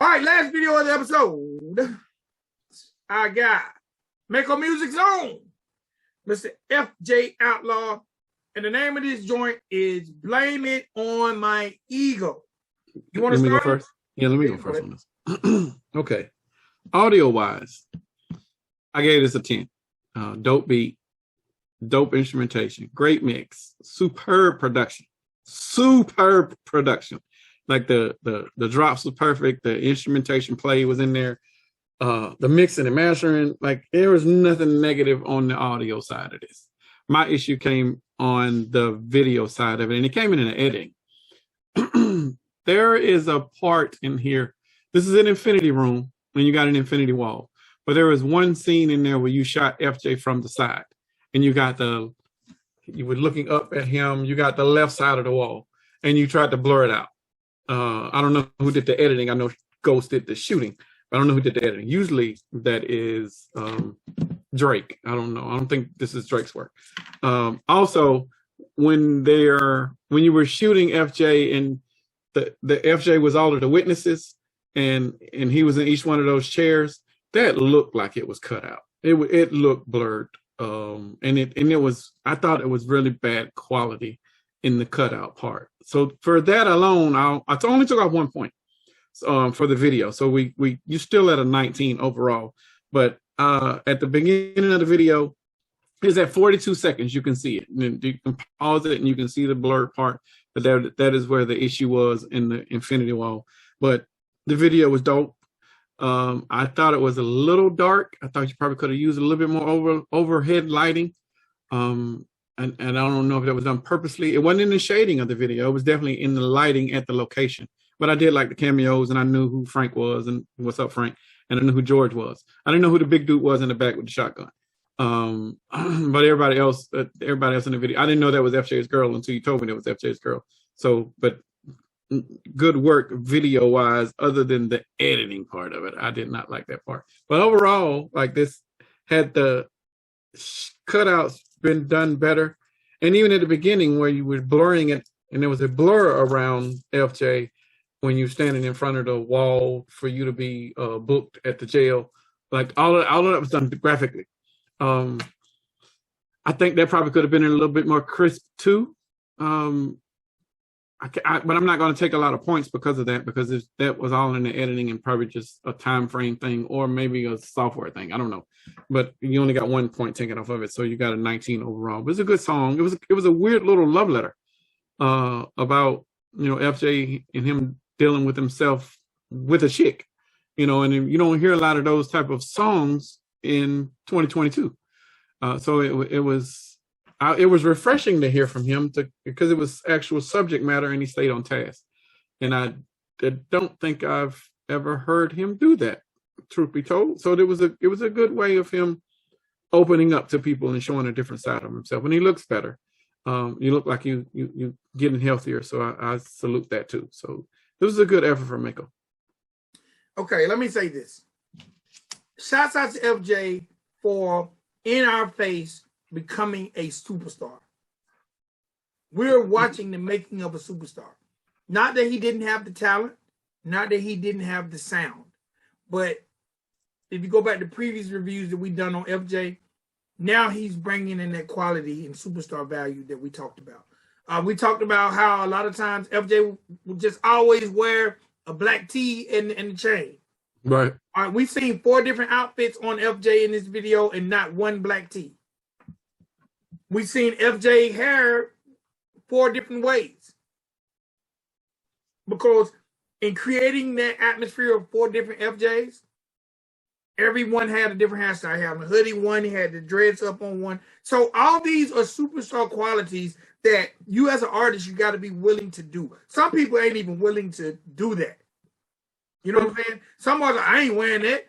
All right, last video of the episode. I got Mako Music Zone, Mr. FJ Outlaw. And the name of this joint is Blame It on My Ego. You want to start? Go first? Yeah, let me go first on this. Okay. Audio-wise, I gave this a 10. Dope beat, dope instrumentation, great mix, superb production. Like the drops was perfect, the instrumentation play was in there, the mixing and mastering, like there was nothing negative on the audio side of this. My issue came on the video side of it, and it came in the editing. There is a part in here. This is an infinity room, and you got an infinity wall. But there was one scene in there where you shot FJ from the side, and you were looking up at him. You got the left side of the wall, and you tried to blur it out. I don't know who did the editing. I know Ghost did the shooting. I don't know who did the editing. Usually that is Drake. I don't know. I don't think this is Drake's work. Also, when you were shooting FJ and the FJ was all of the witnesses and he was in each one of those chairs, that looked like it was cut out. It looked blurred. And it was, I thought it was really bad quality in the cutout part. So for that alone, I only took off 1 point for the video. So you still at a 19 overall. But at the beginning of the video, it's at 42 seconds. You can see it. And you can pause it and you can see the blurred part. But that is where the issue was in the Infinity Wall. But the video was dope. I thought it was a little dark. I thought you probably could have used a little bit more overhead lighting. And I don't know if that was done purposely. It wasn't in the shading of the video. It was definitely in the lighting at the location. But I did like the cameos, and I knew who Frank was, and what's up, Frank? And I knew who George was. I didn't know who the big dude was in the back with the shotgun. But everybody else in the video, I didn't know that was FJ's girl until you told me that was FJ's girl. So, but good work video-wise, other than the editing part of it. I did not like that part. But overall, like this, had the cutouts been done better, and even at the beginning where you were blurring it, and there was a blur around FJ when you standing in front of the wall for you to be booked at the jail, like all of that was done graphically. I think that probably could have been a little bit more crisp too. But I'm not going to take a lot of points because of that, because that was all in the editing and probably just a time frame thing, or maybe a software thing. I don't know, but you only got 1 point taken off of it, so you got a 19 overall. But it's a good song. It was a weird little love letter about FJ and him dealing with himself with a chick, and you don't hear a lot of those type of songs in 2022. So it was refreshing to hear from him because it was actual subject matter and he stayed on task. And I don't think I've ever heard him do that, truth be told. So it was a good way of him opening up to people and showing a different side of himself. And he looks better. You look like you getting healthier. So I salute that too. So it was a good effort from Mako. Okay, let me say this. Shouts out to FJ for in our face becoming a superstar. We're watching the making of a superstar. Not that he didn't have the talent, not that he didn't have the sound, but if you go back to previous reviews that we've done on FJ, now he's bringing in that quality and superstar value that we talked about. We talked about how a lot of times FJ will just always wear a black tee and the chain. Right. All right, we've seen 4 different outfits on FJ in this video and not one black tee. We've seen FJ hair 4 different ways. Because in creating that atmosphere of 4 different FJs, everyone had a different hairstyle. He had a hoodie one, he had the dreads up on one. So all these are superstar qualities that you as an artist, you got to be willing to do. Some people ain't even willing to do that. You know what I'm saying? Some artists, I ain't wearing that.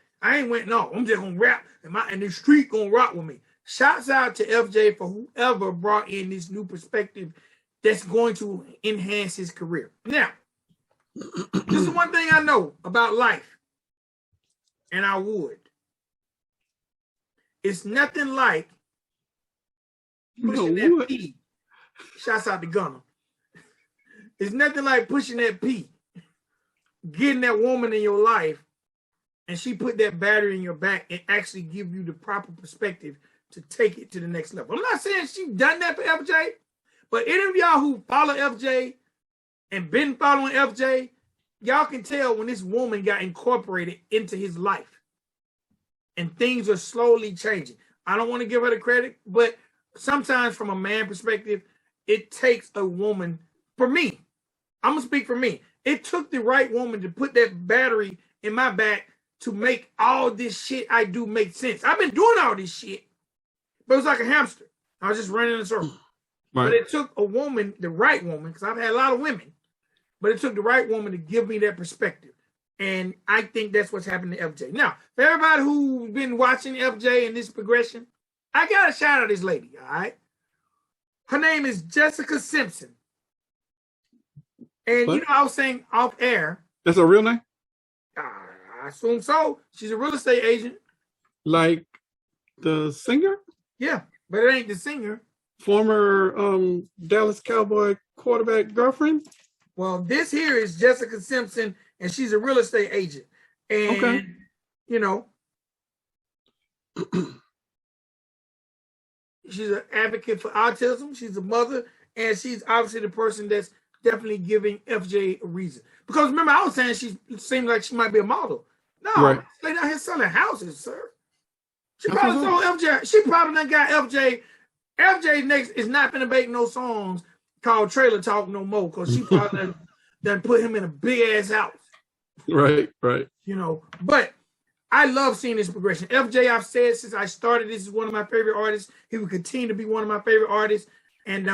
No, I'm just going to rap and the street going to rock with me. Shouts out to FJ for whoever brought in this new perspective that's going to enhance his career. Now, this is one thing I know about life, and I would. It's nothing like pushing that P. Shouts out to Gunner. It's nothing like pushing that P getting that woman in your life and she put that battery in your back and actually give you the proper perspective to take it to the next level. I'm not saying she done that for FJ, but any of y'all who follow FJ and been following FJ, y'all can tell when this woman got incorporated into his life and things are slowly changing. I don't want to give her the credit, but sometimes from a man perspective, it takes a woman. For me, I'm going to speak for me. It took the right woman to put that battery in my back to make all this shit I do make sense. I've been doing all this shit, but it was like a hamster. I was just running in a circle. Right. But it took a woman, the right woman, because I've had a lot of women, but it took the right woman to give me that perspective. And I think that's what's happened to FJ. Now, for everybody who's been watching FJ and this progression, I got to shout out this lady, all right? Her name is Jessica Simpson. And, you know, I was saying off air. That's her real name? I assume so. She's a real estate agent. Like the singer? Yeah, but it ain't the singer. Former Dallas Cowboy quarterback girlfriend? Well, this here is Jessica Simpson, and she's a real estate agent. And, okay, you know, she's an advocate for autism. She's a mother, and she's obviously the person that's definitely giving FJ a reason. Because remember, I was saying she seemed like she might be a model. No, right. She's out here selling houses, sir. She probably told FJ. She probably done got FJ. FJ next is not gonna make no songs called Trailer Talk no more, because she probably done put him in a big ass house. Right, right. You know, but I love seeing this progression. FJ, I've said since I started, this is one of my favorite artists. He will continue to be one of my favorite artists. And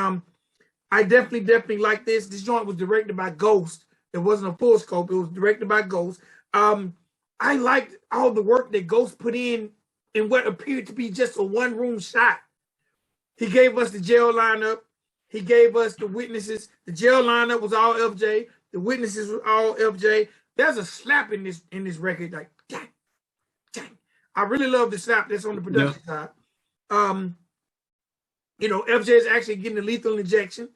I definitely like this. This joint was directed by Ghost. It wasn't a full scope. It was directed by Ghost. I liked all the work that Ghost put in what appeared to be just a one-room shot. He gave us the jail lineup. He gave us the witnesses. The jail lineup was all FJ. The witnesses were all FJ. There's a slap in this record, like dang, dang. I really love the slap that's on the production side. You know, FJ is actually getting the lethal injection.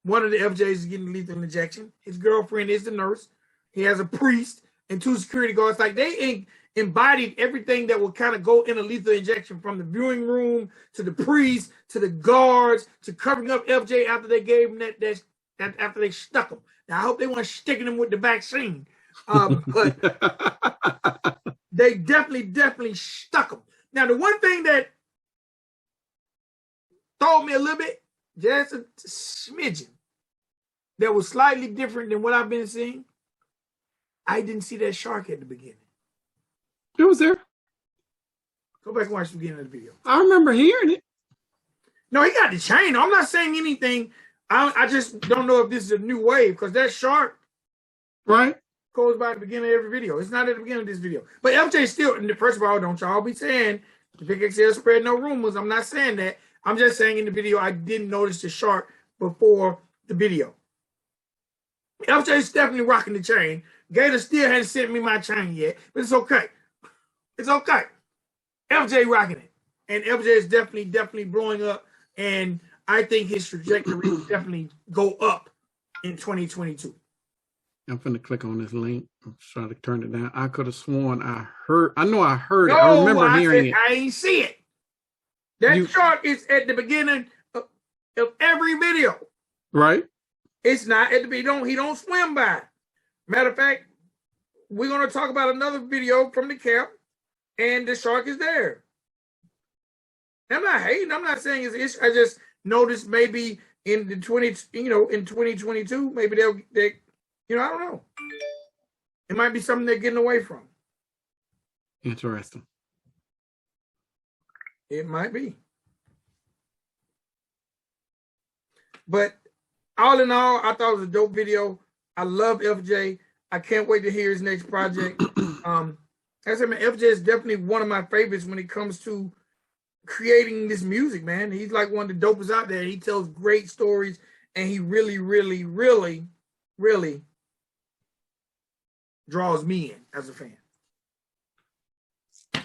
One of the FJs is getting the lethal injection. His girlfriend is the nurse. He has a priest and 2 security guards. Like, they embodied everything that would kind of go in a lethal injection, from the viewing room to the priest to the guards to covering up FJ after they gave him that after they stuck him. Now, I hope they weren't sticking him with the vaccine, but they definitely stuck him. Now, the one thing that told me a little bit, just a smidgen, that was slightly different than what I've been seeing, I didn't see that shark at the beginning. It was there. Go back and watch the beginning of the video. I remember hearing it. No, he got the chain. I'm not saying anything. I just don't know if this is a new wave, because that shark goes by the beginning of every video. It's not at the beginning of this video. But FJ still, first of all, don't y'all be saying the Vic XL spread no rumors. I'm not saying that. I'm just saying in the video, I didn't notice the shark before the video. FJ's definitely rocking the chain. Gator still hasn't sent me my chain yet, but it's okay. It's okay. FJ rocking it. And FJ is definitely blowing up. And I think his trajectory will definitely go up in 2022. I'm finna click on this link. I'm trying to turn it down. I could have sworn I heard it. No, I remember hearing it. I ain't see it. That shark is at the beginning of every video. Right. It's not at the beginning. He don't swim by. Matter of fact, we're going to talk about another video from the camp, and the shark is there. I'm not hating. I'm not saying it's an issue. I just noticed maybe in the in 2022, maybe they I don't know. It might be something they're getting away from. Interesting. It might be. But all in all, I thought it was a dope video. I love FJ. I can't wait to hear his next project. As I said, FJ is definitely one of my favorites when it comes to creating this music, man. He's like one of the dopest out there. He tells great stories, and he really draws me in as a fan.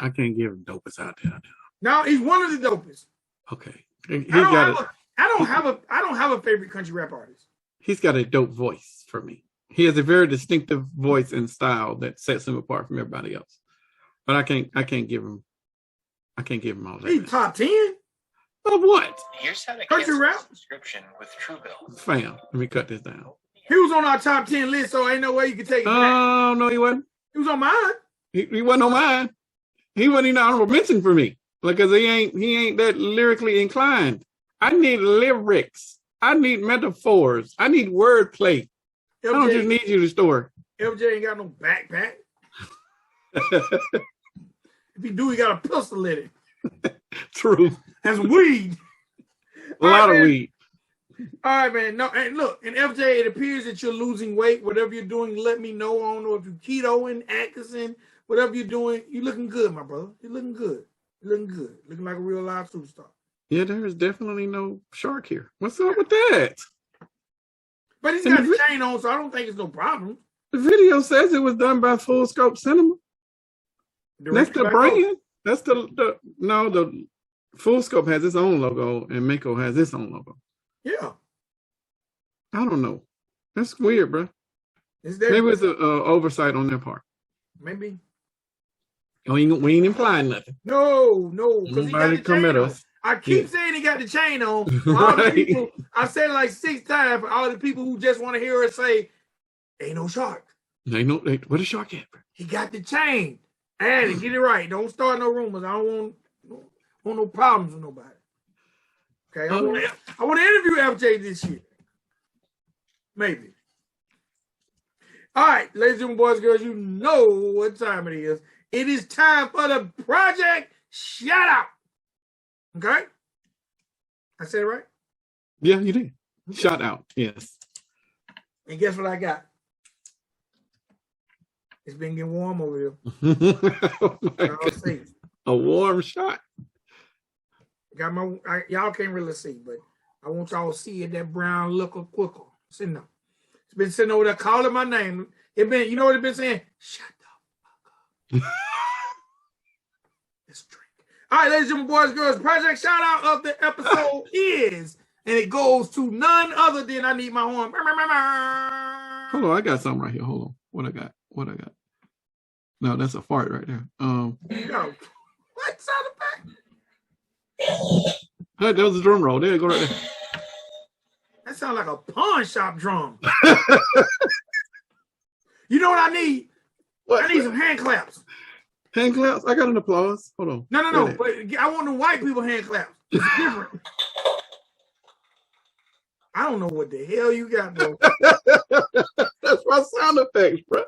I can't give him dopest out there. No, he's one of the dopest. Okay. I don't have a favorite country rap artist. He's got a dope voice for me. He has a very distinctive voice and style that sets him apart from everybody else. But I can't give him all that. He top 10? Of what? Here's how to Country cancel rap? a subscription with Truebill. Fam, let me cut this down. He was on our top 10 list, so ain't no way you could take it back. Oh, no, he wasn't. He was on mine. He wasn't on mine. He wasn't even honorable mention for me. Because he ain't that lyrically inclined. I need lyrics. I need metaphors. I need wordplay. I don't just need you to store. FJ ain't got no backpack. If he do, he got a pistol in it. True. That's weed. A lot of weed. All right, man. No, and look, and FJ, it appears that you're losing weight. Whatever you're doing, let me know. I don't know if you're ketoing, Atkinson, whatever you're doing. You're looking good, my brother. You're looking good. You're looking good. Looking like a real live superstar. Yeah, there is definitely no shark here. What's up with that? But he's got the chain on, so I don't think it's no problem. The video says it was done by Full Scope Cinema. That's the brand. That's the Full Scope has its own logo and Mako has its own logo. Yeah. I don't know. That's weird, bro. Maybe it's an oversight on their part. Maybe. We ain't implying nothing. No. Nobody come at us. I keep saying he got the chain on. All the people, I said it like 6 times for all the people who just want to hear us say, ain't no shark. What a shark at, bro? He got the chain. Add it, get it right. Don't start no rumors. I don't want no problems with nobody. Okay, I want to interview FJ this year. Maybe. All right, ladies and boys, girls, you know what time it is. It is time for the Project Shoutout. Okay? I said it right? Yeah, you did. Shout out, yes. And guess what I got? It's been getting warm over here. Oh a warm shot. Got y'all can't really see, but I want y'all to see it, that brown liquor quicker. Sitting there. It's been sitting over there calling my name. You know what it's been saying? Shut the fuck up. Let's drink. All right, ladies and boys, girls, Project Shout Out of the episode is, and it goes to none other than I need my horn. Hold on, I got something right here. Hold on. What I got? No, that's a fart right there. No. What sound effect? Hey, that was a drum roll. There you go right there. That sounds like a pawn shop drum. You know what I need? What? I need some hand claps. Hand claps? I got an applause. Hold on. No. But I want the white people hand claps. It's different. I don't know what the hell you got, bro. That's my sound effects, bro.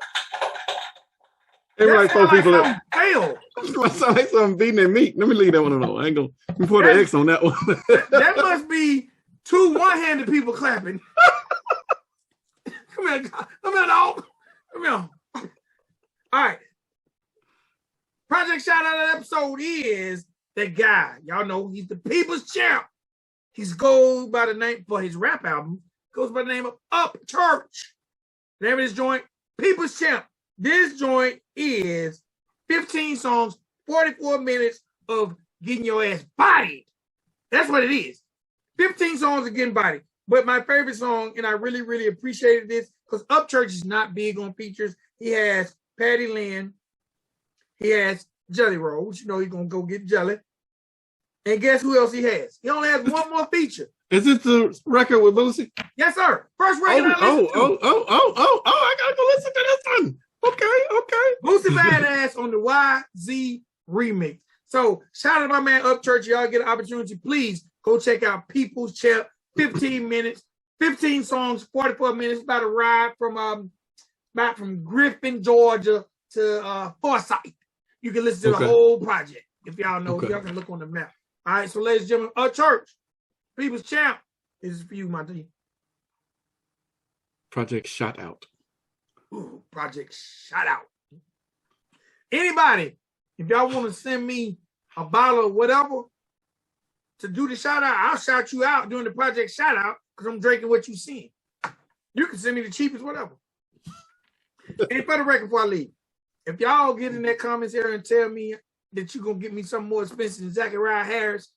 Everybody four people up. Fail. That sound like something beating their meat. Let me leave that one alone. I ain't gonna put an X on that one. That must be 2 one-handed people clapping. Come here, dog. Come here. All right. Project Shout Out episode is the guy. Y'all know he's the people's champ. He's goes by the name for his rap album. Goes by the name of Up Church. The name of this joint, People's Champ. This joint is 15 songs, 44 minutes of getting your ass bodied. That's what it is. 15 songs of getting bodied. But my favorite song, and I really, really appreciated this, because Upchurch is not big on features. He has Patty Lynn. He has Jelly Roll, which you know he's going to go get Jelly. And guess who else he has? He only has one more feature. Is it the record with Boosie? Yes, sir. First record I listened to. I got to go listen to this one. Okay. Boosie Badass on the YZ remix. So shout out to my man Upchurch. Y'all get an opportunity. Please go check out People's Champ. 15 minutes, 15 songs, 44 minutes. About a ride from Griffin, Georgia to Forsyth. You can listen to the whole project if y'all know. Y'all can look on the map. All right, so ladies and gentlemen, Upchurch, People's Champ. This is for you, my team. Project Shout Out. Ooh, Project Shout Out. Anybody, if y'all want to send me a bottle of whatever to do the shout out, I'll shout you out during the Project Shout Out because I'm drinking what you seen. You can send me the cheapest, whatever. And for the record, before I leave, if y'all get in that comments area and tell me that you're going to get me something more expensive than Zachariah Harris,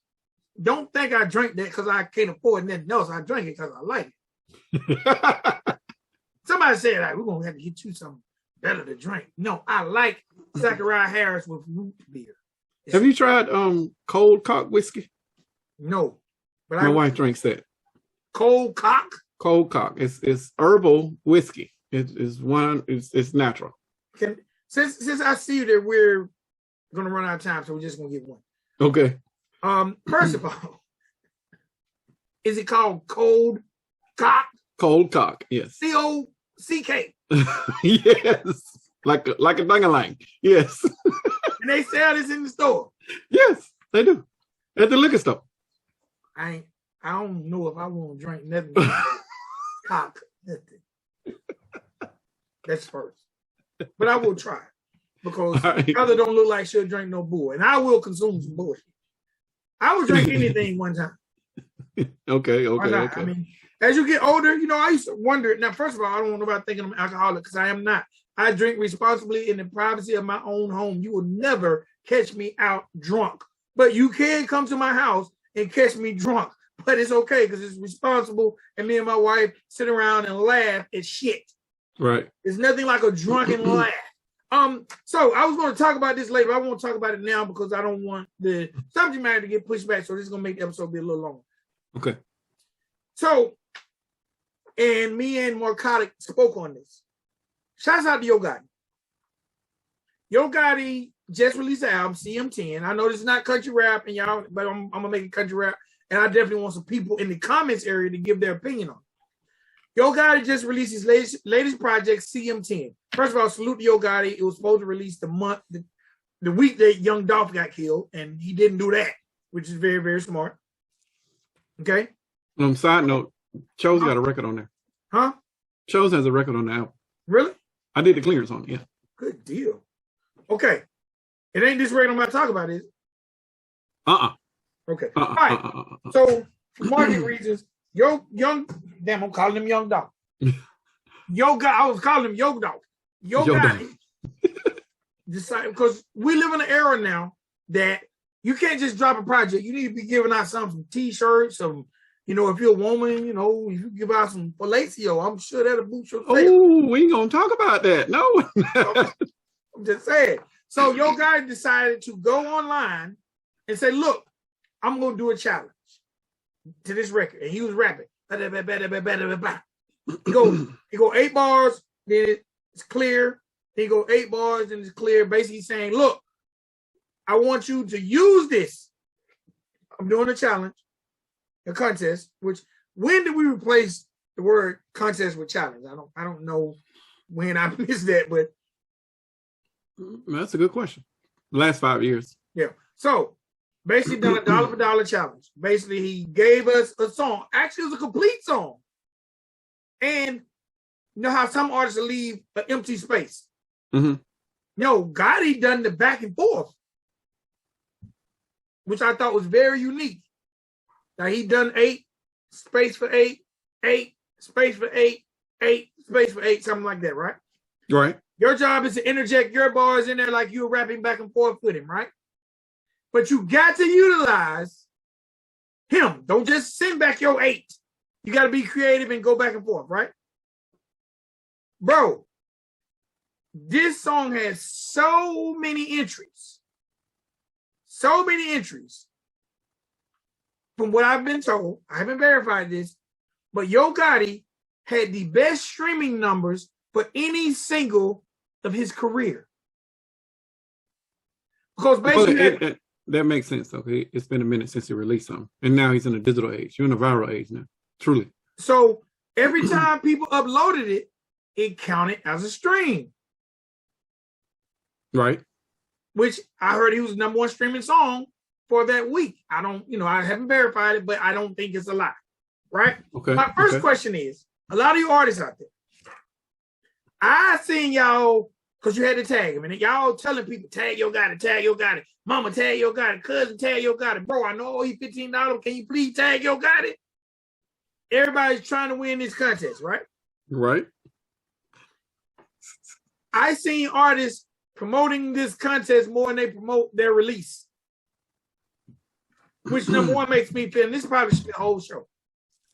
don't think I drank that because I can't afford nothing else. I drank it because I like it. Somebody said, like, we're gonna have to get you something better to drink. No, I like Zachariah Harris with root beer. Have you tried cold cock whiskey? No, but my wife drinks that. Cold cock. Cold cock. It's herbal whiskey. It's natural. Since I see that we're gonna run out of time, so we're just gonna get one. Okay. First of all, is it called cold cock? Cold cock, yes. COCK. Yes. Like a dang-a-lang. Yes. And they sell this in the store. Yes, they do. At the liquor store. I don't know if I want to drink nothing. Cock. Nothing. That's first. But I will try. Because brother don't look like she'll drink no bull. And I will consume some bullshit. I will drink anything one time. Okay. I mean, as you get older, I used to wonder. Now, first of all, I don't want nobody thinking I'm alcoholic because I am not. I drink responsibly in the privacy of my own home. You will never catch me out drunk. But you can come to my house and catch me drunk. But it's okay because it's responsible. And me and my wife sit around and laugh at shit. Right. It's nothing like a drunken laugh. So I was going to talk about this later. I won't talk about it now because I don't want the subject matter to get pushed back. So this is going to make the episode be a little longer. Okay. So, and me and Marcotic spoke on this. Shouts out to Yo Gotti. Yo Gotti just released the album, CM10. I know this is not country rap, and y'all, but I'm going to make it country rap. And I definitely want some people in the comments area to give their opinion on it. Yo Gotti just released his latest project, CM10. First of all, salute to Yo Gotti. It was supposed to release the week that Young Dolph got killed, and he didn't do that, which is very, very smart. Okay? Side note, Chose got a record on there. Huh? Chose has a record on the album. Really? I did the clearance on it, yeah. Good deal. Okay. It ain't this record I'm about to talk about, is it? Okay. All right. So, for market reasons, I'm calling him Young Dolph. I was calling him Yo Dolph. Yo Gotti decided, because we live in an era now that you can't just drop a project. You need to be giving out some T-shirts, some, if you're a woman, if you give out some fellatio, I'm sure that'll boost your sales. Oh, we ain't gonna talk about that. No. I'm just saying. So Yo Gotti decided to go online and say, look, I'm gonna do a challenge to this record. And he was rapping. He go 8 bars, then it's clear. Then he go 8 bars, then it's clear. Basically saying, look, I want you to use this. I'm doing a challenge, a contest, when did we replace the word contest with challenge? I don't know when I missed that, but that's a good question. Last 5 years. Yeah. So basically done a dollar for dollar challenge. Basically, he gave us a song. Actually, it was a complete song. And you know how some artists leave an empty space? Mm-hmm. No, Gotti done the back and forth, which I thought was very unique. Now he done 8, space for 8, 8, space for 8, 8, space for 8, something like that, right? Right. Your job is to interject your bars in there like you're rapping back and forth with him, right? But you got to utilize him. Don't just send back your 8. You got to be creative and go back and forth, right? Bro, this song has so many entries. So many entries. From what I've been told, I haven't verified this, but Yo Gotti had the best streaming numbers for any single of his career. Because basically... that makes sense, okay? It's been a minute since he released something. And now he's in a digital age. You're in a viral age now. Truly. So every time people uploaded it, it counted as a stream. Right. Which I heard he was the number 1 streaming song for that week. I haven't verified it, but I don't think it's a lie. Right? Okay. My first question is, a lot of you artists out there, I seen y'all, because you had to tag him, and y'all telling people, tag Yo Gotti, mama tag Yo Gotti, cousin tag Yo Gotti, bro, I know he's $15, can you please tag Yo Gotti? Everybody's trying to win this contest, right? Right. I seen artists promoting this contest more than they promote their release. Which number 1 makes me feel, and this probably should be a whole show,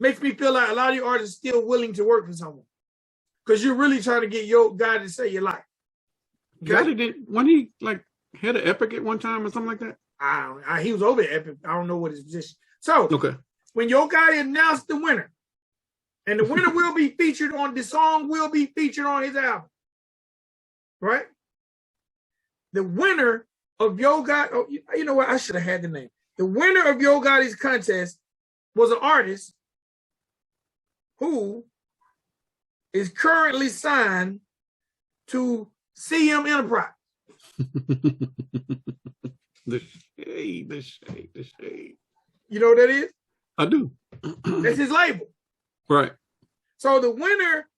makes me feel like a lot of you artists are still willing to work for someone. because you're really trying to get your guy to say you like. Okay? Gotti didn't when he like had an epic at one time or something like that. He was over at Epic. I don't know what his position. So Okay. when Yo Gotti announced the winner, and the winner will be featured on the song, will be featured on his album, right? The winner of Yo Gotti, oh, you know what? I should have had the name. The winner of Yo Gotti's contest was an artist who is currently signed to CM Enterprise. The shade. You know what that is? I do. That's his label. Right. So the winner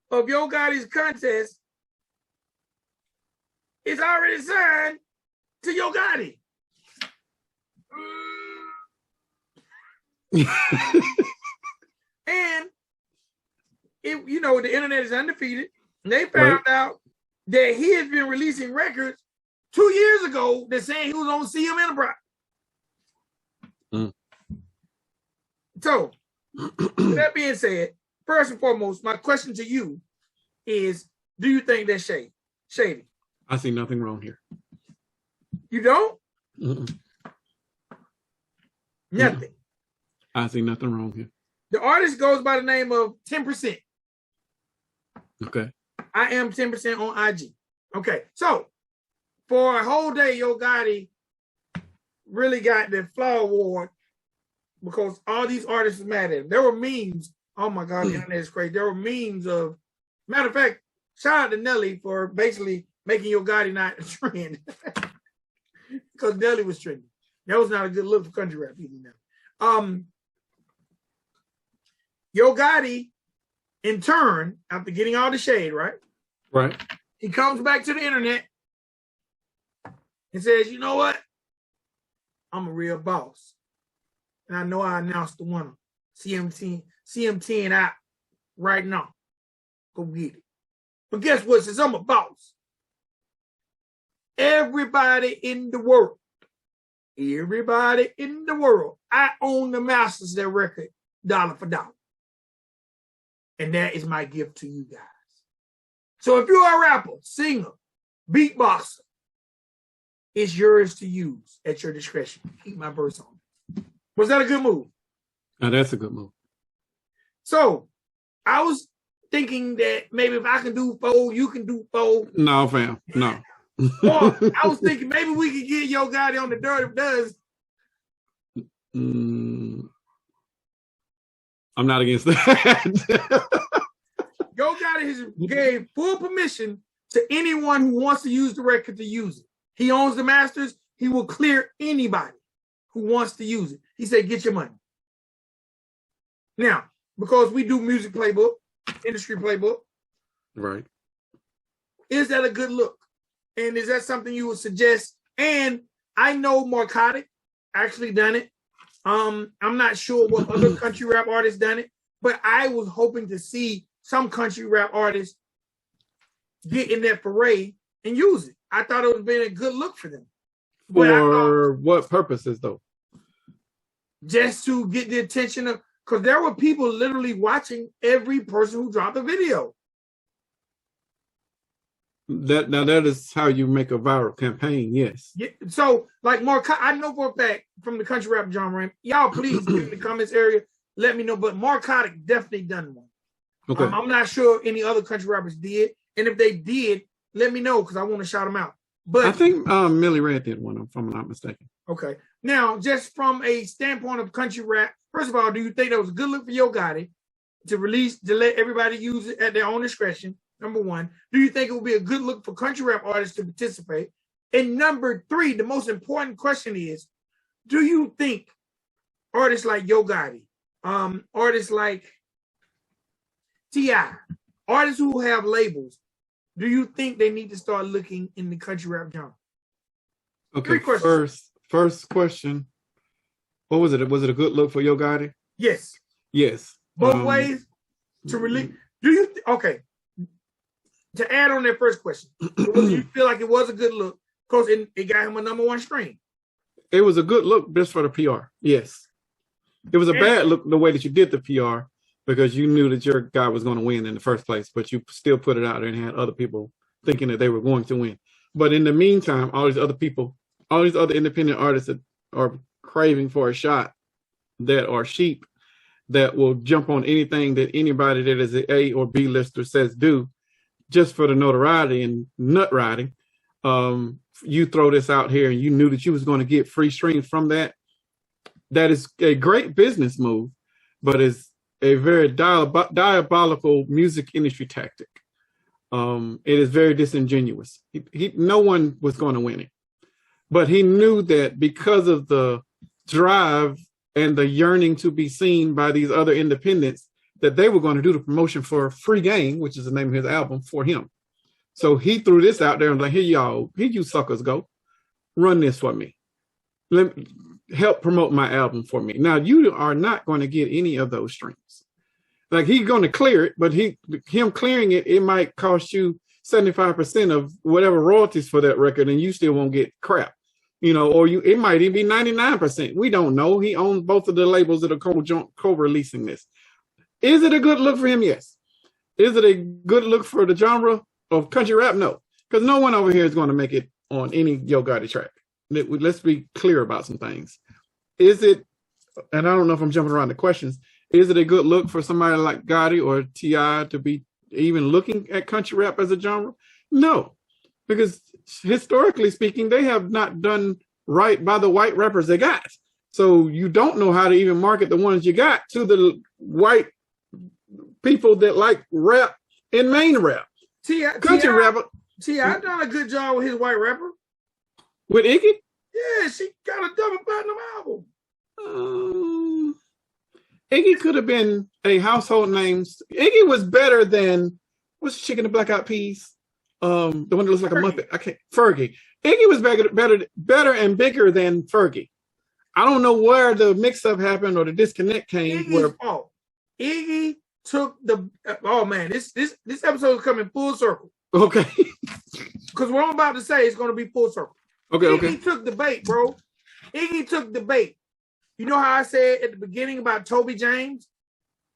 of Yo Gotti's contest is already signed to Yo Gotti. And the internet is undefeated. And they found out that he has been releasing records 2 years ago that saying he was on CM Enterprise. So, with that being said, first and foremost, my question to you is, do you think that's shady? I see nothing wrong here. You don't? Mm-mm. Nothing. I see nothing wrong here. The artist goes by the name of 10%. Okay. I am 10% on IG. Okay, so for a whole day, Yo Gotti really got the Flower Award because all these artists was mad at him. There were memes. Oh my God, the internet is crazy. There were memes of, matter of fact, shout out to Nelly for basically making Yo Gotti not a trend because Nelly was trending. That was not a good look for country rap either now. Yo Gotti, in turn, after getting all the shade, right? Right. He comes back to the internet and says, you know what? I'm a real boss. And I know I announced the winner. CM10 out right now. Go get it. But guess what? Since I'm a boss, everybody in the world, I own the masters of that record dollar for dollar. And that is my gift to you guys. So if you're a rapper, singer, beatboxer, it's yours to use at your discretion. Keep my verse on. Was that a good move? Now that's a good move. So I was thinking that maybe if I can do 4, you can do 4. No, fam. No. Or I was thinking maybe we could get Yo Gotti on the Durty Does. I'm not against that. Yo Gotti has gave full permission to anyone who wants to use the record to use it. He owns the masters. He will clear anybody who wants to use it. He said, get your money. Now, because we do music playbook, industry playbook. Right. Is that a good look? And is that something you would suggest? And I know Marcotic actually done it. I'm not sure what other country rap artists done it, but I was hoping to see some country rap artists get in that foray and use it. I thought it would have been a good look for them. For what purposes, though? Just to get the attention of, because there were people literally watching every person who dropped a video. That is how you make a viral campaign, yes. Yeah, so, like, I know for a fact from the country rap genre, y'all please get in the comments area, let me know, but Marcotic definitely done one. Okay. I'm not sure any other country rappers did, and if they did, let me know, because I want to shout them out. But I think Millie Red did one, if I'm not mistaken. Okay. Now, just from a standpoint of country rap, first of all, do you think that was a good look for Yo Gotti to let everybody use it at their own discretion? Number one. Do you think it would be a good look for country rap artists to participate? And number 3, the most important question is, do you think artists like Yo Gotti, artists like T.I., artists who have labels, do you think they need to start looking in the country rap genre? Okay, first question. What was it? Was it a good look for Yo Gotti? Yes. Yes. Both ways to release. Do you okay? To add on that first question, do you feel like it was a good look because it got him a #1 stream? It was a good look just for the PR. Yes. It was a bad look the way that you did the PR, because you knew that your guy was going to win in the first place, but you still put it out there and had other people thinking that they were going to win. But in the meantime, all these other people, all these other independent artists that are craving for a shot, that are sheep, that will jump on anything that anybody that is an A or B lister says do, just for the notoriety and nut riding. You throw this out here and you knew that you was going to get free streams from that. That is a great business move, but it's a very diabolical music industry tactic. It is very disingenuous. No one was going to win it, but he knew that because of the drive and the yearning to be seen by these other independents, that they were going to do the promotion for Free Game, which is the name of his album, for him. So he threw this out there and like, here you suckers go. Run this for me. Help promote my album for me. Now, you are not going to get any of those streams. Like, he's going to clear it, but him clearing it, it might cost you 75% of whatever royalties for that record, and you still won't get crap. Or it might even be 99%. We don't know. He owns both of the labels that are co-releasing this. Is it a good look for him? Yes. Is it a good look for the genre of country rap? No, because no one over here is going to make it on any Yo Gotti track. Let's be clear about some things. Is it, and I don't know if I'm jumping around the questions, is it a good look for somebody like Gotti or T.I. to be even looking at country rap as a genre? No, because historically speaking, they have not done right by the white rappers they got. So you don't know how to even market the ones you got to the white people that like rap and main rap. Country rapper. T.I. done a good job with his white rapper. With Iggy? Yeah, she got a double platinum album. Iggy could have been a household name. Iggy was better than, what's the chicken, the Black Eyed Peas? The one that looks like Fergie. A Muppet. Fergie. Iggy was better and bigger than Fergie. I don't know where the mix-up happened or the disconnect came. Iggy took the. Oh man, this episode is coming full circle. Okay. Because what I'm about to say is going to be full circle. Okay. Iggy took the bait, bro. Iggy took the bait. You know how I said at the beginning about Toby James?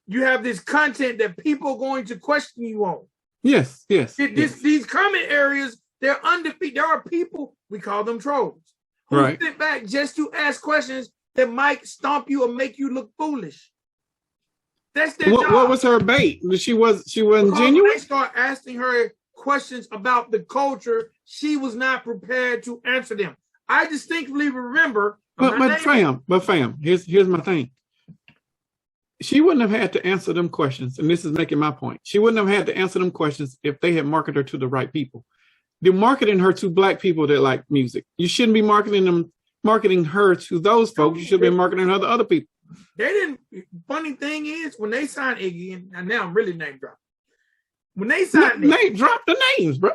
You have this content that people are going to question you on. Yes. These comment areas, they're undefeated. There are people, we call them trolls, who sit back just to ask questions that might stomp you or make you look foolish. That's their job. What was her bait? She wasn't genuine? When they start asking her questions about the culture, she was not prepared to answer them. I distinctly remember. But fam, here's my thing. She wouldn't have had to answer them questions, and this is making my point. She wouldn't have had to answer them questions if they had marketed her to the right people. They're marketing her to black people that like music. You shouldn't be marketing her to those folks. You should be marketing her to other people. They didn't. Funny thing is, when they signed Iggy, and now I'm really name dropping. When they signed Iggy, drop the names, bro.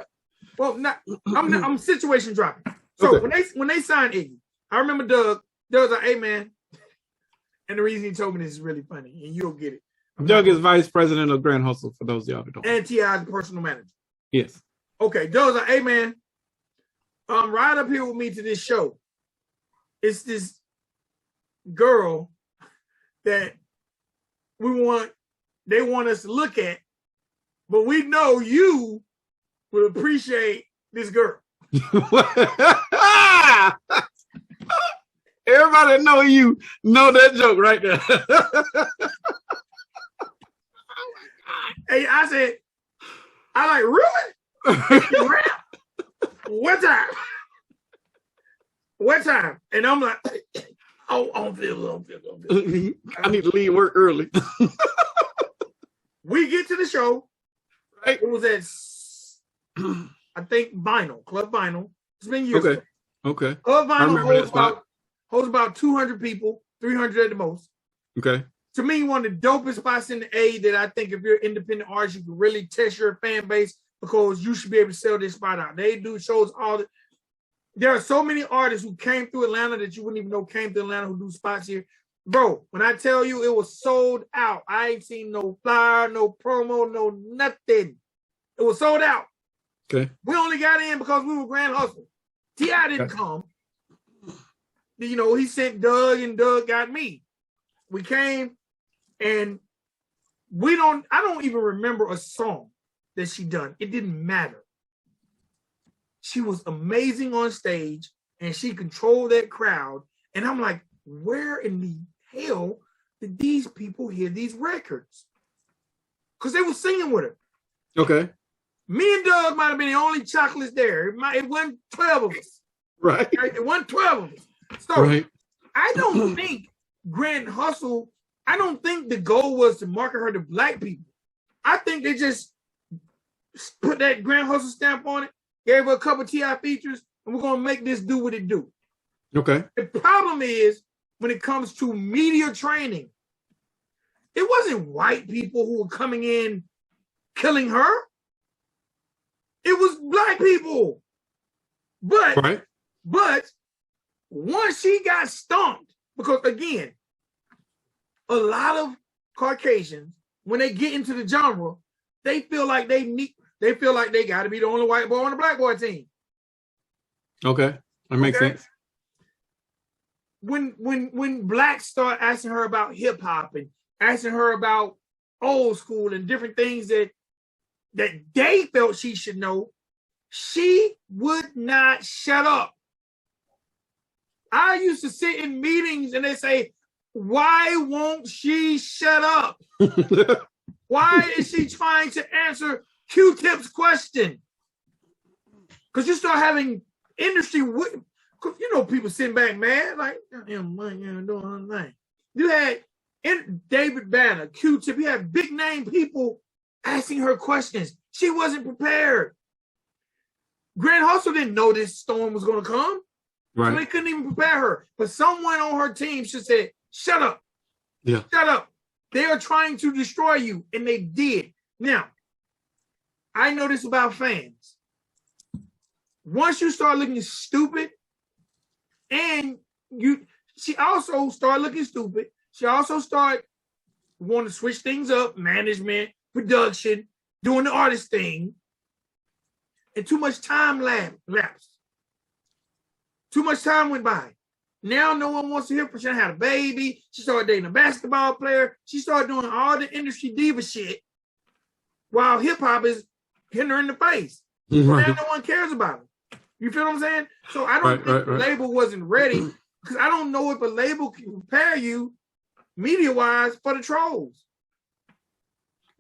Well, I'm situation dropping. So when they signed Iggy, I remember Doug was like, "Hey man," and the reason he told me this is really funny, and you'll get it. Doug is vice president of Grand Hustle, for those of y'all that don't. And T.I. is the personal manager. Yes. Okay, Doug was like, "Hey man, ride up here with me to this show. It's this girl that they want us to look at, but we know you would appreciate this girl." Everybody know you know that joke right there. Hey, I like, really? You rap? What time? And I'm like, oh, I don't feel good. I need to leave work early. We get to the show. Right? It was at, I think, Club Vinyl. It's been years ago. Okay. Club Vinyl holds about 200 people, 300 at the most. Okay. To me, one of the dopest spots in the A that I think if you're an independent artist, you can really test your fan base because you should be able to sell this spot out. They do shows there are so many artists who came through Atlanta that you wouldn't even know came to Atlanta who do spots here. Bro, when I tell you it was sold out, I ain't seen no flyer, no promo, no nothing. It was sold out. Okay. We only got in because we were Grand Hustle. T.I. didn't come. You know, he sent Doug and Doug got me. We came and I don't even remember a song that she done. It didn't matter. She was amazing on stage and she controlled that crowd. And I'm like, where in the hell did these people hear these records? Because they were singing with her. Okay. Me and Doug might have been the only chocolates there. It wasn't 12 of us. Right. It wasn't 12 of us. So Right. I don't think Grand Hustle, I don't think the goal was to market her to black people. I think they just put that Grand Hustle stamp on it, gave her a couple of TI features, and we're going to make this do what it do. Okay. The problem is, when it comes to media training, it wasn't white people who were coming in killing her. It was black people. But once she got stomped, because again, a lot of Caucasians, when they get into the genre, they feel like they got to be the only white boy on the black boy team. Okay. That makes sense. When blacks start asking her about hip hop and asking her about old school and different things that they felt she should know, she would not shut up. I used to sit in meetings and they say, why won't she shut up? Why is she trying to answer Q-Tip's question? Because you start having industry, people sitting back mad, like, doing her thing. You had David Banner, Q-Tip, you had big name people asking her questions. She wasn't prepared. Grand Hustle didn't know this storm was going to come. Right. So they couldn't even prepare her. But someone on her team should say, shut up. Yeah. Shut up. They are trying to destroy you. And they did. Now, I know this about fans. Once you start looking stupid, and she also started looking stupid. She also started wanting to switch things up, management, production, doing the artist thing. And too much time lapsed. Too much time went by. Now no one wants to hear from her. She had a baby. She started dating a basketball player. She started doing all the industry diva shit while hip-hop is hitting her in the face. Right. Now no one cares about her. You feel what I'm saying? So I don't think the label wasn't ready, because I don't know if a label can prepare you media-wise for the trolls.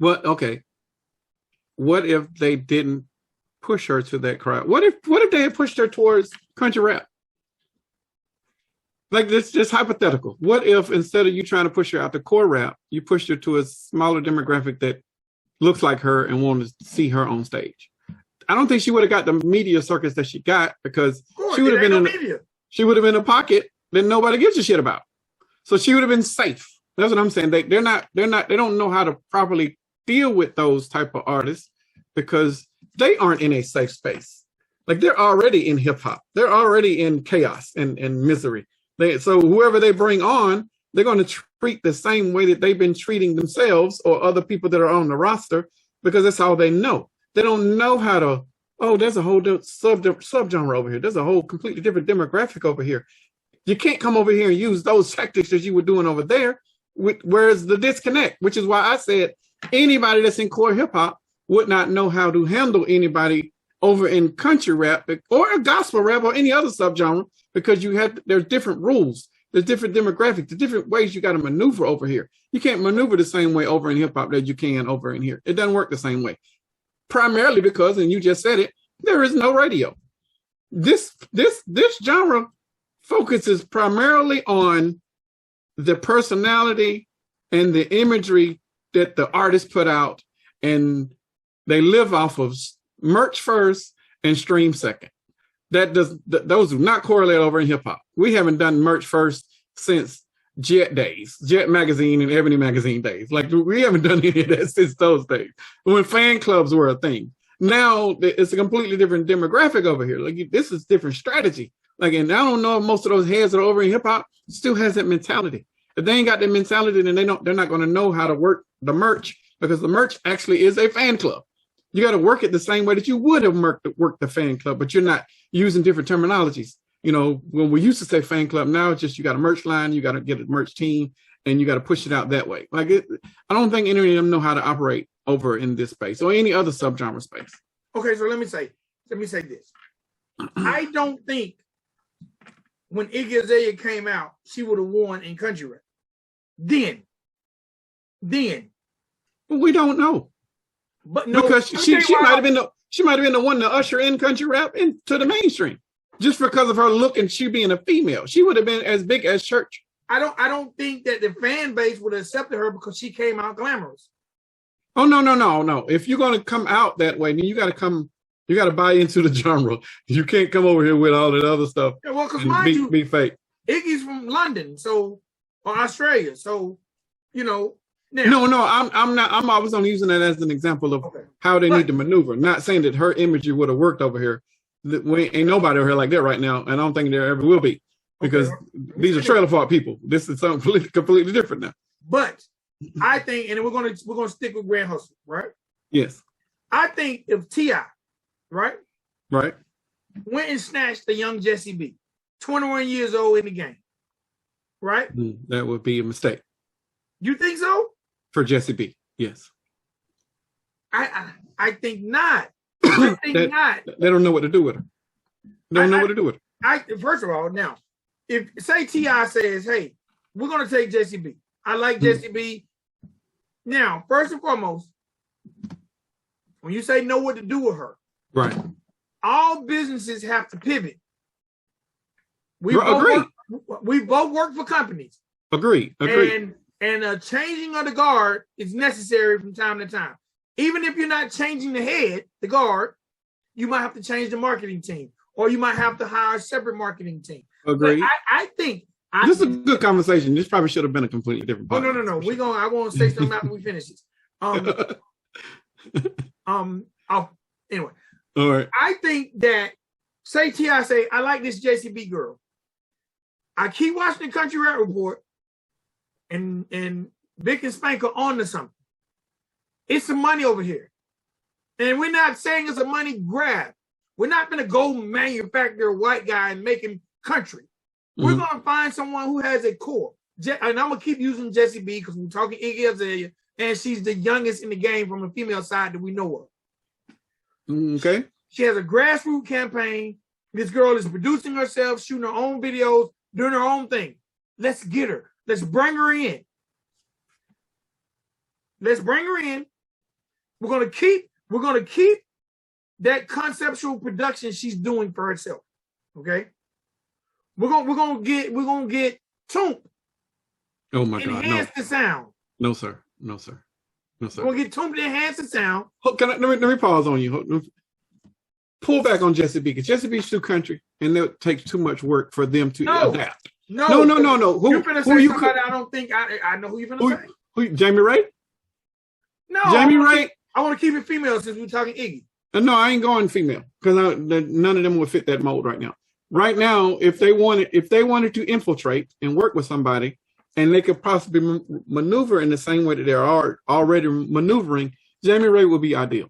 Well, okay. What if they didn't push her to that crowd? What if they had pushed her towards country rap? Like, this just hypothetical. What if instead of you trying to push her out to core rap, you pushed her to a smaller demographic that looks like her and wanted to see her on stage? I don't think she would have got the media circus that she got, because she would have been in a pocket that nobody gives a shit about. So she would have been safe. That's what I'm saying. They don't know how to properly deal with those type of artists, because they aren't in a safe space. Like, they're already in hip hop. They're already in chaos and misery. So whoever they bring on, they're going to treat the same way that they've been treating themselves or other people that are on the roster, because that's all they know. They don't know how to, there's a whole subgenre over here. There's a whole completely different demographic over here. You can't come over here and use those tactics that you were doing over there. Where's the disconnect? Which is why I said anybody that's in core hip hop would not know how to handle anybody over in country rap or a gospel rap or any other subgenre, because there's different rules, there's different demographics, there's different ways you got to maneuver over here. You can't maneuver the same way over in hip hop that you can over in here. It doesn't work the same way. Primarily because, and you just said it, there is no radio. This genre focuses primarily on the personality and the imagery that the artists put out, and they live off of merch first and stream second. Those do not correlate over in hip hop. We haven't done merch first since Jet days, Jet magazine and Ebony magazine days. Like, we haven't done any of that since those days, when fan clubs were a thing. Now it's a completely different demographic over here. Like, this is different strategy. Like, and I don't know if most of those heads that are over in hip hop still has that mentality. If they ain't got that mentality, then they're not going to know how to work the merch, because the merch actually is a fan club. You got to work it the same way that you would have worked the fan club, but you're not using different terminologies. When we used to say fan club, now it's just you got a merch line, you got to get a merch team, and you got to push it out that way. Like I don't think any of them know how to operate over in this space or any other subgenre space. Okay, so let me say this. I don't think when Iggy Azalea came out, she would have won in country rap. Then. Well, we don't know. But no, because she might have been the one to usher in country rap into the mainstream. Just because of her look and she being a female. She would have been as big as Church. I don't think that the fan base would have accepted her because she came out glamorous. Oh no. If you're gonna come out that way, then you gotta buy into the genre. You can't come over here with all that other stuff. Yeah, well, because mind you, be fake. Iggy's from London, or Australia, so now. No, I'm not. I was only using that as an example of how they need to maneuver. Not saying that her imagery would have worked over here. Ain't nobody over here like that right now, and I don't think there ever will be, because these are trailer park people. This is something completely different now. But I think, and we're gonna stick with Grand Hustle, right? Yes. I think if T.I., right, went and snatched the young Jesse B, 21 years old in the game, right? That would be a mistake. You think so? For Jesse B, yes. I think not. I think not. They don't know what to do with her. They don't know what to do with her. First of all, now, if say T.I. says, hey, we're gonna take Jesse B. I like Jesse B. Now, first and foremost, when you say know what to do with her, right? All businesses have to pivot. We both work for companies. Agreed. And a changing of the guard is necessary from time to time. Even if you're not changing the guard, you might have to change the marketing team, or you might have to hire a separate marketing team. Agreed. I think this is a good conversation. This probably should have been a completely different podcast. Oh, no. I want to say something after we finish this. Anyway. All right. I think that say T.I. say, I like this JCB girl. I keep watching the Country Rap Report, and Vic and Spank are on to something. It's some money over here. And we're not saying it's a money grab. We're not going to go manufacture a white guy and make him country. We're going to find someone who has a core. And I'm going to keep using Jessie B because we're talking Iggy Azalea, and she's the youngest in the game from the female side that we know of. Okay. She has a grassroots campaign. This girl is producing herself, shooting her own videos, doing her own thing. Let's get her. Let's bring her in. We're gonna keep that conceptual production she's doing for herself. Okay. We're gonna get Toomp. Oh my God! Enhance the sound. No, sir. We're gonna get Toomp to enhance the sound. Let me pause on you. Pull back on Jesse B, because Jesse B's too country, and it takes too much work for them to adapt. No. You're finna say somebody I don't think I know who you're finna say. Who? Jamie Ray? No. Jamie Ray? I want to keep it female since we're talking Iggy. No, I ain't going female because none of them would fit that mold right now. Right now, if they wanted to infiltrate and work with somebody, and they could possibly maneuver in the same way that they are already maneuvering, Jamie Ray would be ideal,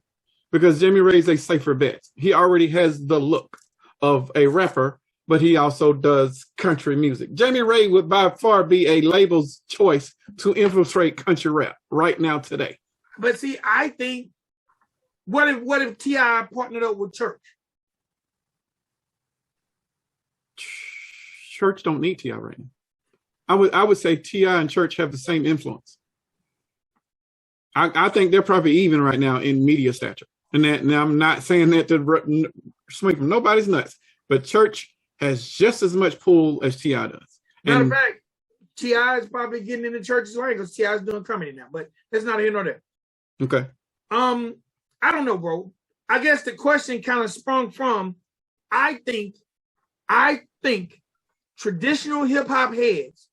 because Jamie Ray is a safer bet. He already has the look of a rapper, but he also does country music. Jamie Ray would by far be a label's choice to infiltrate country rap right now today. But see, I think, what if T.I. partnered up with Church? Church don't need T.I. right now. I would say T.I. and Church have the same influence. I think they're probably even right now in media stature. And I'm not saying that to swing from nobody's nuts, but Church has just as much pull as T.I. does. Matter of fact, T.I. is probably getting into Church's lane because T.I. is doing comedy now, but that's not here nor there. Okay. I don't know, bro. I guess the question kind of sprung from, I think traditional hip hop heads,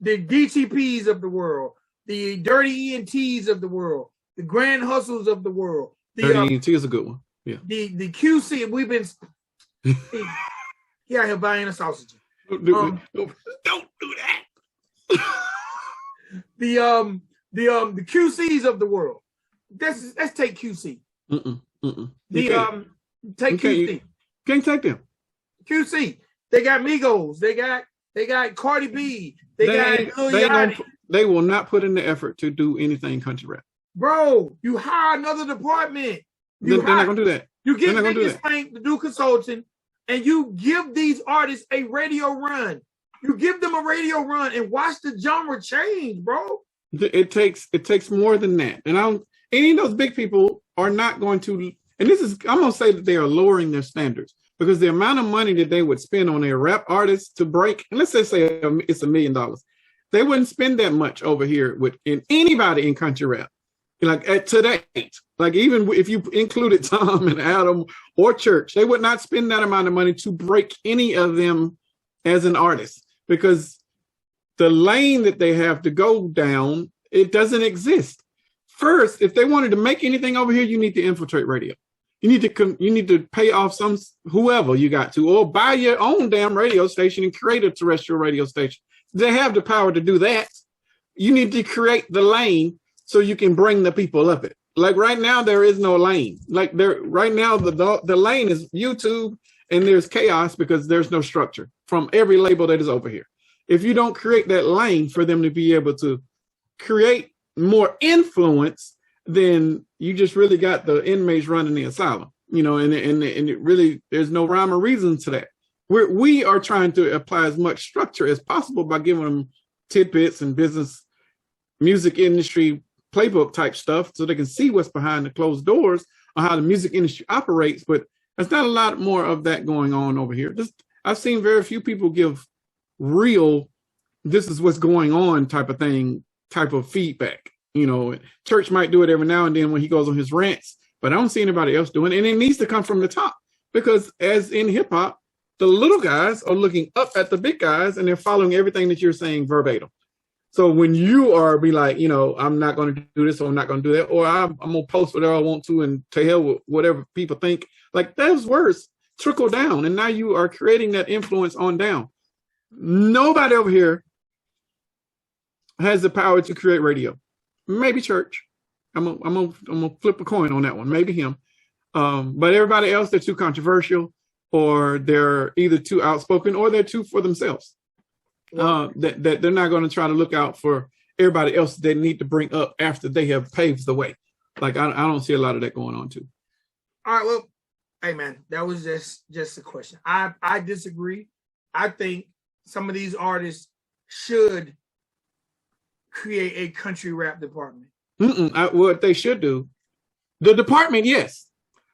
the DTPs of the world, the Durty ENTs of the world, the Grand Hustles of the world. Durty ENT is a good one. Yeah. The QC, we've been he out here buying a sausage. Don't do that. The QCs of the world. Let's take QC. Take QC. Can't take them. QC. They got Migos. They got They got Cardi B. They got Lil Yachty. They will not put in the effort to do anything country rap. Bro, you hire another department. They're not gonna do that. You get Nicky Spank to do consulting, and you give these artists a radio run. You give them a radio run and watch the genre change, bro. It takes more than that. And any of those big people are not going to, and I'm gonna say that they are lowering their standards because the amount of money that they would spend on a rap artist to break, and let's just say it's $1 million, they wouldn't spend that much over here with anybody in country rap. Like to date, like even if you included Tom and Adam or Church, they would not spend that amount of money to break any of them as an artist because the lane that they have to go down, it doesn't exist. First, if they wanted to make anything over here, you need to infiltrate radio. You need to pay off whoever you got to, or buy your own damn radio station and create a terrestrial radio station. They have the power to do that. You need to create the lane so you can bring the people up it. Like right now, there is no lane. Right now, the lane is YouTube, and there's chaos because there's no structure from every label that is over here. If you don't create that lane for them to be able to create more influence, then you just really got the inmates running the asylum, and it really, there's no rhyme or reason to that. We are trying to apply as much structure as possible by giving them tidbits and business, music industry playbook type stuff so they can see what's behind the closed doors on how the music industry operates. But there's not a lot more of that going on over here. I've seen very few people give real, this is what's going on type of feedback. Church might do it every now and then when he goes on his rants, but I don't see anybody else doing it. And it needs to come from the top because as in hip hop, the little guys are looking up at the big guys and they're following everything that you're saying verbatim. So when you are be like, I'm not going to do this or I'm not going to do that, or I'm going to post whatever I want to and to hell with whatever people think, like those words trickle down. And now you are creating that influence on down. Nobody over here has the power to create radio. Maybe Church. I'm gonna flip a coin on that one. Maybe him. But everybody else, they're too controversial, or they're either too outspoken, or they're too for themselves. That they're not going to try to look out for everybody else they need to bring up after they have paved the way. Like I don't see a lot of that going on too. All right, well, hey man, that was just a question. I disagree. I think some of these artists should create a country rap department. What they should do, the department, yes,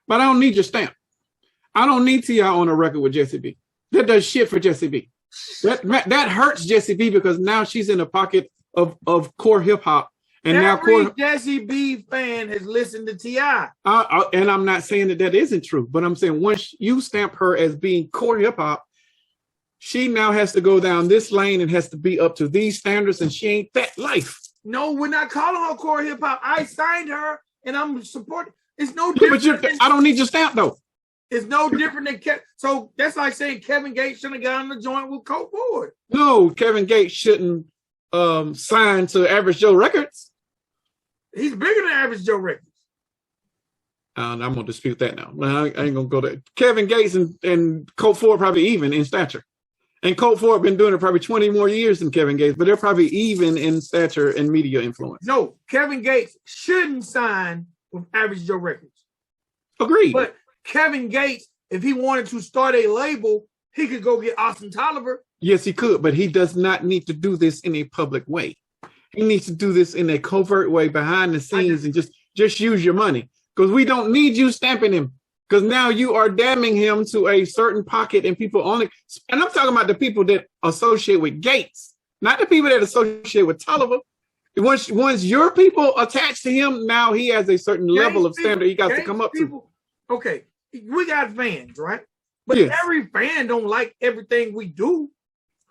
but I don't need your stamp. I don't need T.I. on a record with Jessie B. That does shit for Jessie B. That hurts Jessie B because now she's in a pocket of core hip hop, and every now Jessie B fan has listened to T.I. And I'm not saying that isn't true, but I'm saying once you stamp her as being core hip hop, she now has to go down this lane and has to be up to these standards, and she ain't that life. No, we're not calling her core hip hop. I signed her, and I'm supporting. It's no different. I don't need your stamp though. It's no different than Kevin. So that's like saying Kevin Gates shouldn't have gotten the joint with Coke Ford. No, Kevin Gates shouldn't sign to Average Joe Records. He's bigger than Average Joe Records. I'm gonna dispute that now. I ain't gonna go there. Kevin Gates and Coke Ford probably even in stature. And Coke Ford been doing it probably 20 more years than Kevin Gates, but they're probably even in stature and media influence. No, Kevin Gates shouldn't sign with Average Joe Records. Agreed. But Kevin Gates, if he wanted to start a label, he could go get Austin Tolliver. Yes, he could, but he does not need to do this in a public way. He needs to do this in a covert way behind the scenes and just use your money. Because we don't need you stamping him. Because now you are damning him to a certain pocket and people only, and I'm talking about the people that associate with Gates, not the people that associate with Tolliver. Once your people attach to him, now he has a certain level of standard he got to come up to. Okay, we got fans, right? But every fan don't like everything we do.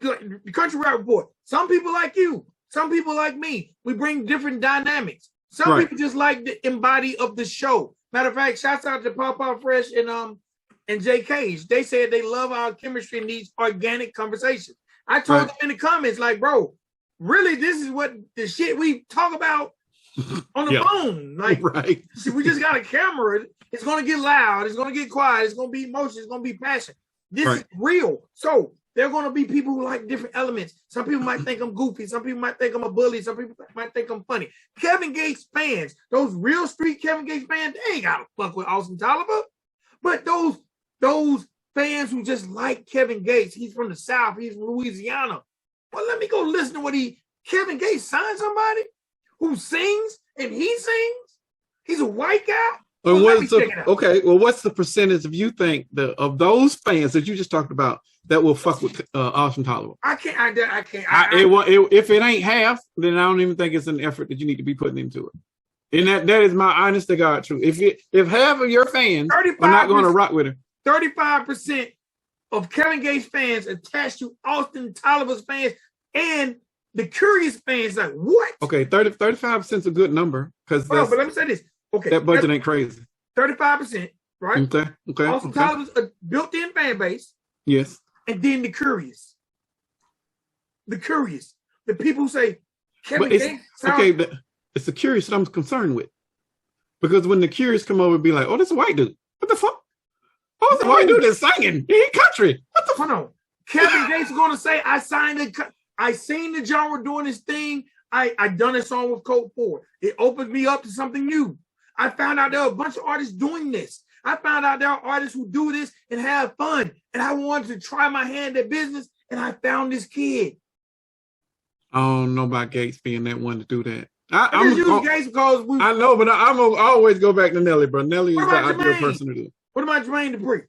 The Country Rap Report. Some people like you. Some people like me. We bring different dynamics. Some people just like the embody of the show. Matter of fact, shouts out to Papa Fresh and Jay Cage. They said they love our chemistry in these organic conversations. I told them in the comments, like, bro, really, this is what the shit we talk about on the phone. Like, we just got a camera. It's going to get loud. It's going to get quiet. It's going to be emotion. It's going to be passion. This is real. So there are going to be people who like different elements. Some people might think I'm goofy. Some people might think I'm a bully. Some people might think I'm funny. Kevin Gates fans, those real street Kevin Gates fans, they ain't got to fuck with Austin Tolliver. But those fans who just like Kevin Gates, he's from the South, he's from Louisiana. Well, let me go listen to Kevin Gates signed somebody who sings and he sings. He's a white guy. And what's the percentage of you think of those fans that you just talked about that will fuck with Austin Tolliver? I can't. If it ain't half, then I don't even think it's an effort that you need to be putting into it. And that is my honest to God truth. If half of your fans are not going to rock with him, 35% of Kevin Gates fans attached to Austin Tolliver's fans, and the curious fans like what? Okay, 35% is a good number because. But let me say this. Okay, that budget ain't crazy. 35%, right? Okay. Austin Tolliver's a built-in fan base. Yes. And then the curious, the people who say Kevin Gates. It's the curious that I'm concerned with, because when the curious come over and be like, "Oh, this a white dude. What the fuck? Oh, it's a white dude that's singing. He ain't country. What the fuck?" No. Kevin Gates is going to say, I seen the genre doing this thing. I done a song with Code 4. It opened me up to something new. I found out there were a bunch of artists doing this. I found out there are artists who do this and have fun. And I wanted to try my hand at business, and I found this kid. I don't know about Gates being that one to do that. I use Gates because I know, but I always go back to Nelly, bro. Nelly is the ideal person to do it. What about Jermaine Dupri?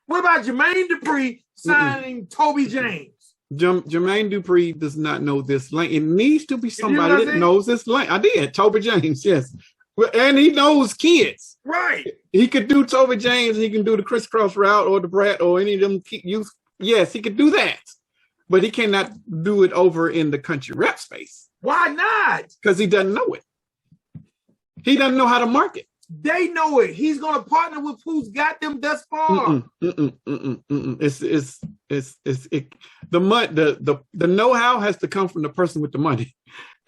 What about Jermaine Dupri signing Toby James? Jermaine Dupri does not know this lane. It needs to be somebody that knows this lane. I did. Toby James, yes. And he knows kids. Right. He could do Toby James. He can do the crisscross route or the brat or any of them youth. Yes, he could do that. But he cannot do it over in the country rap space. Why not? Because he doesn't know it. He doesn't know how to market. They know it. He's going to partner with who's got them thus far. The know-how has to come from the person with the money,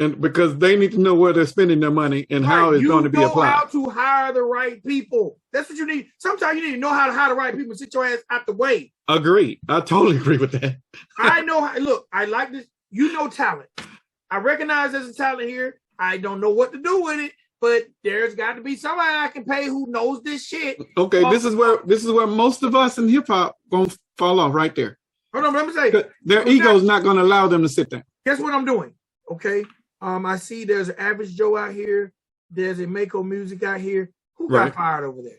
and because they need to know where they're spending their money and how it's going to be applied. You know how to hire the right people. That's what you need. Sometimes you need to know how to hire the right people. Sit your ass out the way. Agreed. I totally agree with that. I know. Look, I like this. You know talent. I recognize there's a talent here. I don't know what to do with it. But there's got to be somebody I can pay who knows this shit. Okay, this is where most of us in hip hop gonna fall off right there. Hold on, let me say their ego's not gonna allow them to sit there. Guess what I'm doing? Okay, I see there's an Average Joe out here. There's a Mako Music out here. Who got fired over there?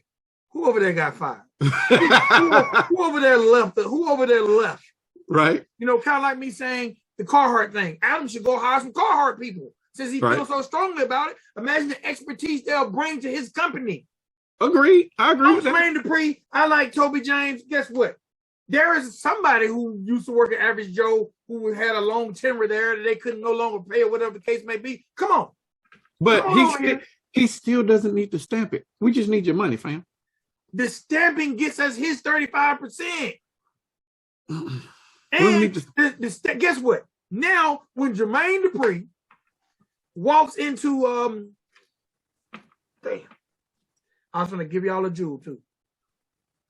Who over there got fired? who over there left? Who over there left? Right. You know, kind of like me saying the Carhartt thing. Adam should go hire some Carhartt people. Since he feels so strongly about it, imagine the expertise they'll bring to his company. Agreed. I agree with that. I'm Jermaine Dupri. I like Toby James. Guess what? There is somebody who used to work at Average Joe who had a long tenure there that they couldn't no longer pay or whatever the case may be. Come on. But he still doesn't need to stamp it. We just need your money, fam. The stamping gets us his 35%. And guess what? Now, when Jermaine Dupri walks into damn, I was gonna give y'all a jewel too.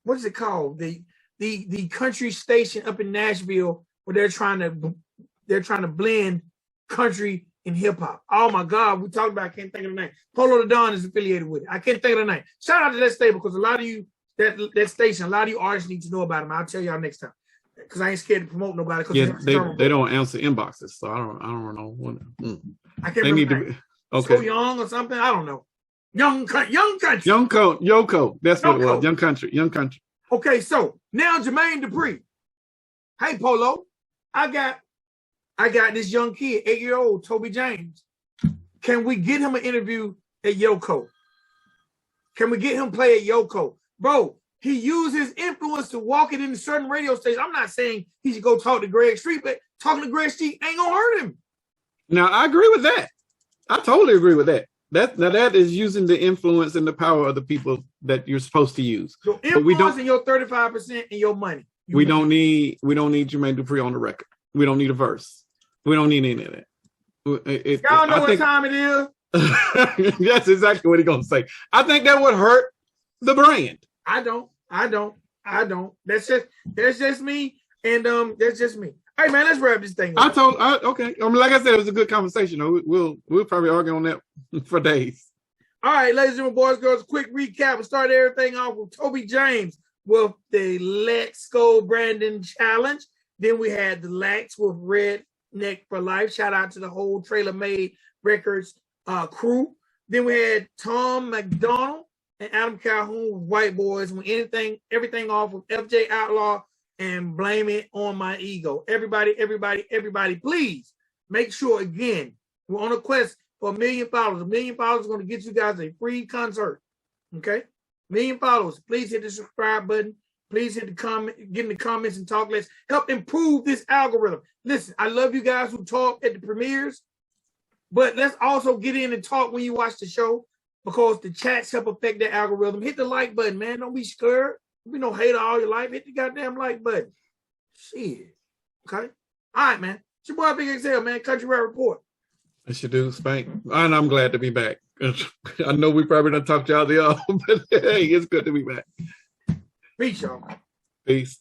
What is it called? The country station up in Nashville where they're trying to blend country and hip hop. Oh my God, we talked about. I can't think of the name. Polo the Don is affiliated with it. I can't think of the name. Shout out to that stable because a lot of you that station, a lot of you artists need to know about them. I'll tell y'all next time. Because I ain't scared to promote nobody. Yeah, they don't answer inboxes, so I don't know what. I can't remember. Okay. So Young or something. I don't know. Young country. Yoko. That's what it was. Young country. Okay, so now Jermaine Dupri. Hey Polo, I got this young kid, 8-year-old Toby James. Can we get him an interview at Yoko? Can we get him play at Yoko, bro? He used his influence to walk it into certain radio stations. I'm not saying he should go talk to Greg Street, but talking to Greg Street ain't gonna hurt him. Now, I agree with that. I totally agree with that. That is using the influence and the power of the people that you're supposed to use. So influence and your 35% and your money. We don't need Jermaine Dupri on the record. We don't need a verse. We don't need any of that. Y'all know what time it is. That's exactly what he's gonna say. I think that would hurt the brand. I don't. That's just me. And that's just me. All right, man, let's wrap this thing up. Okay. I mean, like I said, it was a good conversation. We'll probably argue on that for days. All right, ladies and gentlemen, boys, girls, quick recap. We started everything off with Toby James with the Let's Go Brandon Challenge. Then we had the Lax with Redneck for Life. Shout out to the whole Trailer Made Records crew. Then we had Tom Macdonald and Adam Calhoun with White Boys. When everything off with FJ Outlaw and Blame It on My Ego. Everybody, please make sure, again, we're on a quest for 1 million followers. 1 million followers is going to get you guys a free concert. Okay? 1 million followers. Please hit the subscribe button. Please hit the comment, get in the comments and talk. Let's help improve this algorithm. Listen, I love you guys who talk at the premieres, but let's also get in and talk when you watch the show because the chats help affect that algorithm. Hit the like button, man. Don't be scared. Don't be no hater all your life. Hit the goddamn like button. Shit. Okay? All right, man. It's your boy Big XL, man. Country Rap Report. It's your dude, Spank. And I'm glad to be back. I know we probably done talked y'all the other, but hey, it's good to be back. Peace, y'all. Peace.